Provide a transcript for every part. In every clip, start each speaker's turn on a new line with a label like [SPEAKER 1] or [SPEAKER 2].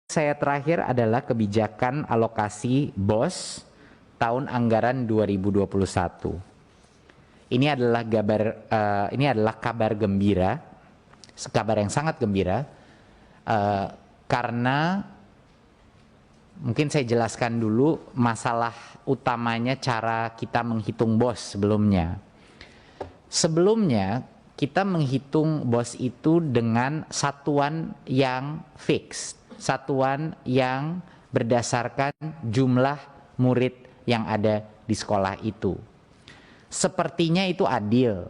[SPEAKER 1] saya terakhir adalah kebijakan alokasi BOS tahun anggaran 2021. Ini adalah kabar gembira, kabar yang sangat gembira, karena mungkin saya jelaskan dulu masalah utamanya cara kita menghitung BOS sebelumnya. Sebelumnya kita menghitung BOS itu dengan satuan yang fix, satuan yang berdasarkan jumlah murid yang ada di sekolah itu. Sepertinya itu adil,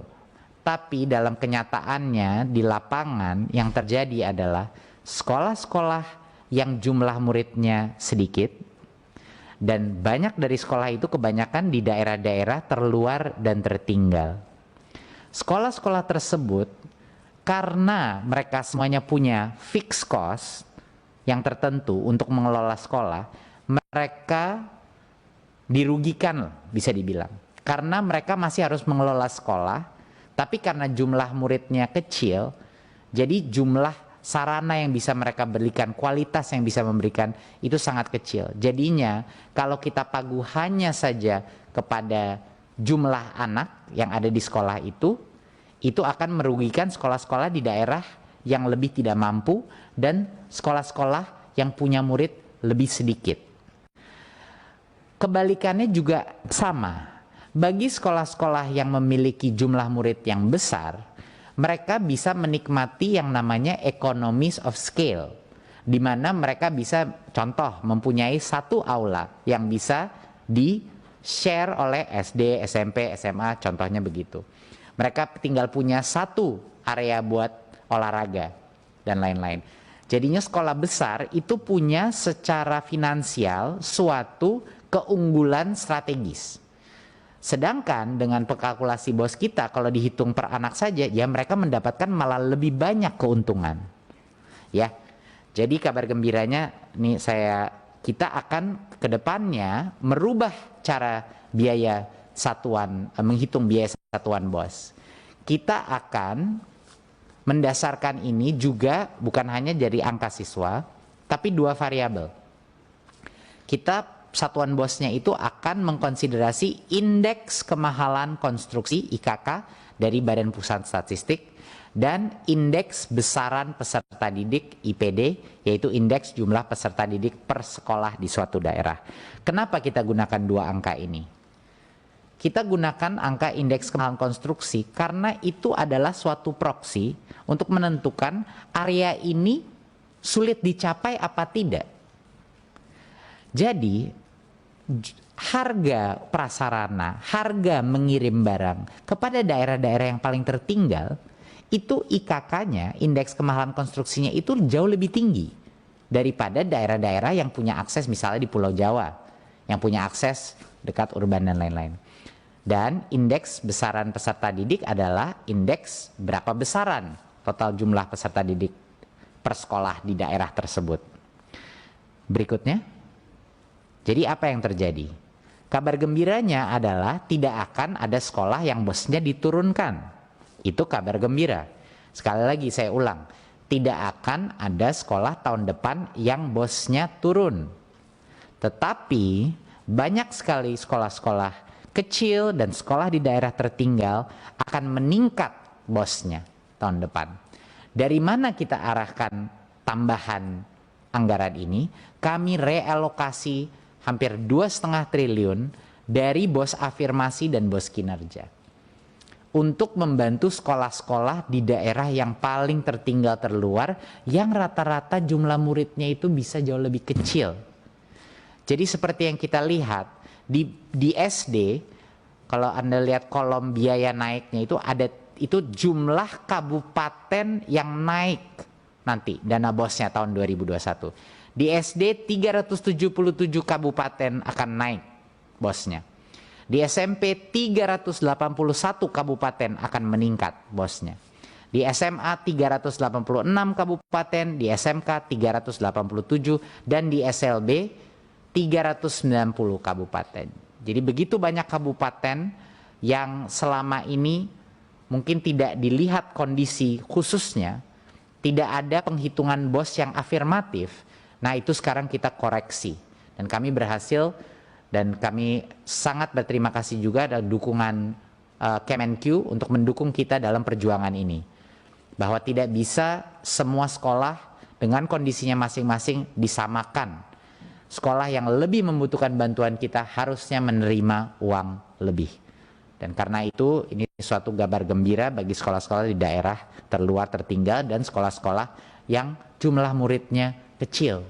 [SPEAKER 1] tapi dalam kenyataannya di lapangan yang terjadi adalah sekolah-sekolah yang jumlah muridnya sedikit, dan banyak dari sekolah itu kebanyakan di daerah-daerah terluar dan tertinggal. Sekolah-sekolah tersebut karena mereka semuanya punya fixed cost yang tertentu untuk mengelola sekolah, mereka dirugikan bisa dibilang. Karena mereka masih harus mengelola sekolah, tapi karena jumlah muridnya kecil, jadi jumlah sarana yang bisa mereka berikan, kualitas yang bisa memberikan itu sangat kecil. Jadinya kalau kita pagu hanya saja kepada jumlah anak yang ada di sekolah itu akan merugikan sekolah-sekolah di daerah yang lebih tidak mampu dan sekolah-sekolah yang punya murid lebih sedikit. Kebalikannya juga sama. Bagi sekolah-sekolah yang memiliki jumlah murid yang besar, mereka bisa menikmati yang namanya economies of scale, di mana mereka bisa contoh mempunyai satu aula yang bisa di-share oleh SD, SMP, SMA, contohnya begitu. Mereka tinggal punya satu area buat olahraga dan lain-lain. Jadinya sekolah besar itu punya secara finansial suatu keunggulan strategis. Sedangkan dengan pekalkulasi BOS kita kalau dihitung per anak saja, ya mereka mendapatkan malah lebih banyak keuntungan. Ya. Jadi kabar gembiranya nih kita akan ke depannya merubah cara biaya satuan, menghitung biaya satuan BOS. Kita akan mendasarkan ini juga bukan hanya dari angka siswa, tapi dua variabel. Kita satuan BOS-nya itu akan mengkonsiderasi indeks kemahalan konstruksi IKK dari Badan Pusat Statistik dan indeks besaran peserta didik IPD, yaitu indeks jumlah peserta didik per sekolah di suatu daerah. Kenapa kita gunakan dua angka ini? Kita gunakan angka indeks kemahalan konstruksi karena itu adalah suatu proksi untuk menentukan area ini sulit dicapai apa tidak. Jadi harga prasarana, harga mengirim barang kepada daerah-daerah yang paling tertinggal, itu IKK-nya, indeks kemahalan konstruksinya itu jauh lebih tinggi daripada daerah-daerah yang punya akses misalnya di Pulau Jawa, yang punya akses dekat urban dan lain-lain. Dan indeks besaran peserta didik adalah indeks berapa besaran total jumlah peserta didik per sekolah di daerah tersebut. Berikutnya. Jadi apa yang terjadi? Kabar gembiranya adalah tidak akan ada sekolah yang bosnya diturunkan. Itu kabar gembira. Sekali lagi saya ulang, tidak akan ada sekolah tahun depan yang bosnya turun. Tetapi banyak sekali sekolah-sekolah kecil dan sekolah di daerah tertinggal akan meningkat bosnya tahun depan. Dari mana kita arahkan tambahan anggaran ini? Kami realokasi hampir 2,5 triliun dari BOS afirmasi dan BOS kinerja untuk membantu sekolah-sekolah di daerah yang paling tertinggal terluar yang rata-rata jumlah muridnya itu bisa jauh lebih kecil. Jadi seperti yang kita lihat di SD, kalau Anda lihat kolom biaya naiknya itu jumlah kabupaten yang naik nanti dana BOS-nya tahun 2021. Di SD 377 kabupaten akan naik bosnya. Di SMP 381 kabupaten akan meningkat bosnya. Di SMA 386 kabupaten, di SMK 387 dan di SLB 390 kabupaten. Jadi begitu banyak kabupaten yang selama ini mungkin tidak dilihat kondisi khususnya, tidak ada penghitungan BOS yang afirmatif, Nah, itu sekarang kita koreksi dan kami berhasil, dan kami sangat berterima kasih juga ada dukungan Kemenq untuk mendukung kita dalam perjuangan ini. Bahwa tidak bisa semua sekolah dengan kondisinya masing-masing disamakan. Sekolah yang lebih membutuhkan bantuan kita harusnya menerima uang lebih. Dan karena itu ini suatu kabar gembira bagi sekolah-sekolah di daerah terluar tertinggal dan sekolah-sekolah yang jumlah muridnya kecil.